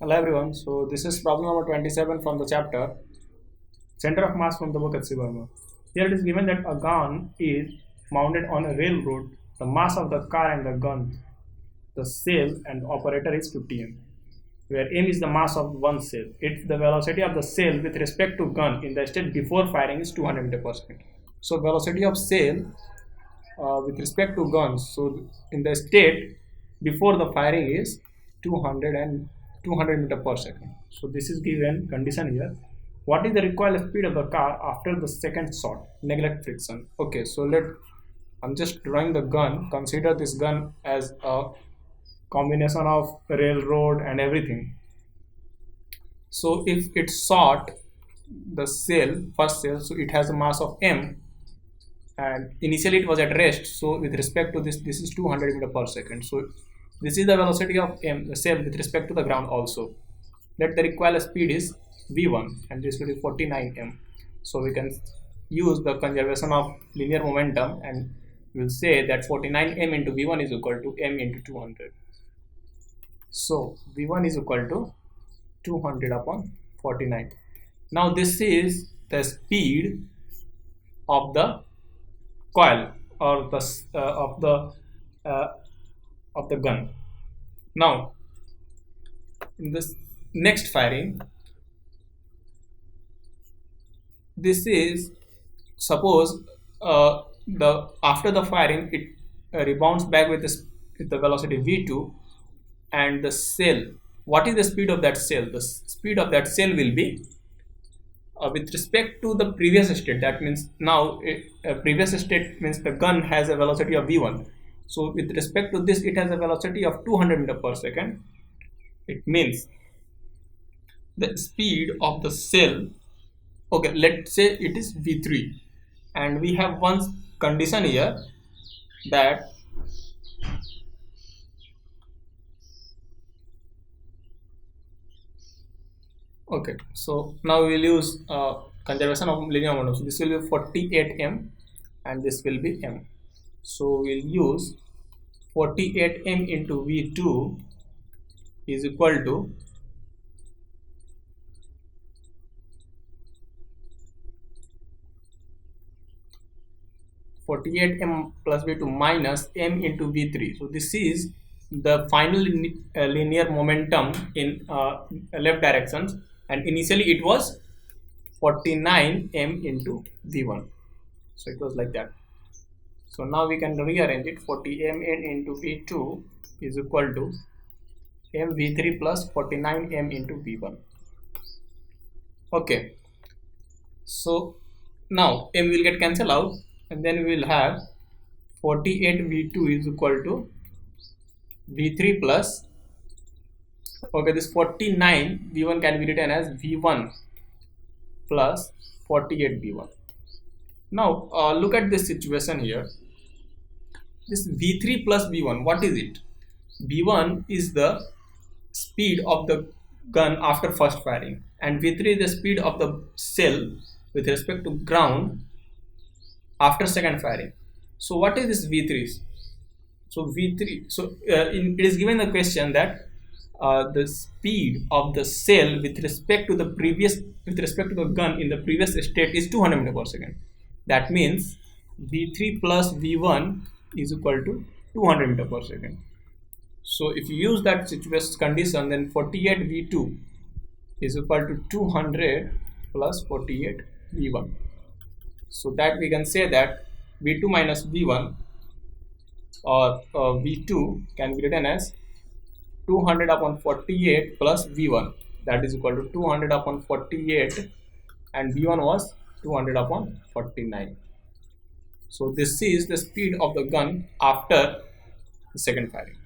Hello everyone, so this is problem number 27 from the chapter Center of Mass from the book H.C. Verma. Here it is given that a gun is mounted on a railroad. The mass of the car and the gun, the cell and the operator is 50 m, where m is the mass of one cell. If the velocity of the cell with respect to gun in the state before firing is 200 meter per second. So velocity of cell with respect to guns, so in the state before the firing is 200 meter per second. So this is given condition here. What is the recoil speed of the car after the second shot? Neglect friction. Okay, so I'm just drawing the gun. Consider this gun as a combination of railroad and everything. So if it shot the cell, first cell, so it has a mass of m, and initially it was at rest. So with respect to this is 200 meter per second. So this is the velocity of m, the cell with respect to the ground also. Let the recoil speed is v1 and this will be 49 m. So we can use the conservation of linear momentum and we'll say that 49 m into v1 is equal to m into 200. So v1 is equal to 200 upon 49. Now this is the speed of the coil or the of the gun. Now in this next firing, this is suppose the after the firing it rebounds back with the velocity v2, and the cell, what is the speed of that cell? The speed of that cell will be with respect to the previous state. That means now previous state means the gun has a velocity of v1. So with respect to this, it has a velocity of 200 meter per second. It means the speed of the cell, okay, let's say it is v3, and we have one condition here that okay, so now we will use conservation of linear momentum. So this will be 48 m and this will be m. So we'll use 48 m into v2 is equal to 48 m plus v2 minus m into v3. So this is the final linear momentum in left directions, and initially it was 49 m into v1. So it was like that. So now we can rearrange it. 40 m into v2 is equal to m v3 plus 49 m into v1. Okay, so now m will get cancelled out, and then we will have 48 v2 is equal to v3 plus, okay, this 49 v1 can be written as v1 plus 48 v1. Now look at this situation here. This v3 plus v1, what is it? v1 is the speed of the gun after first firing, and v3 is the speed of the cell with respect to ground after second firing. So what is this v3? So v3, so it is given the question that the speed of the cell with respect to the gun in the previous state is 200 meter per second. That means v3 plus v1 is equal to 200 meter per second. So if you use that situation condition, then 48 v2 is equal to 200 plus 48 v1. So that we can say that v2 minus v1 or v2 can be written as 200 upon 48 plus v1, that is equal to 200 upon 48, and v1 was 200 upon 49. So this is the speed of the gun after the second firing.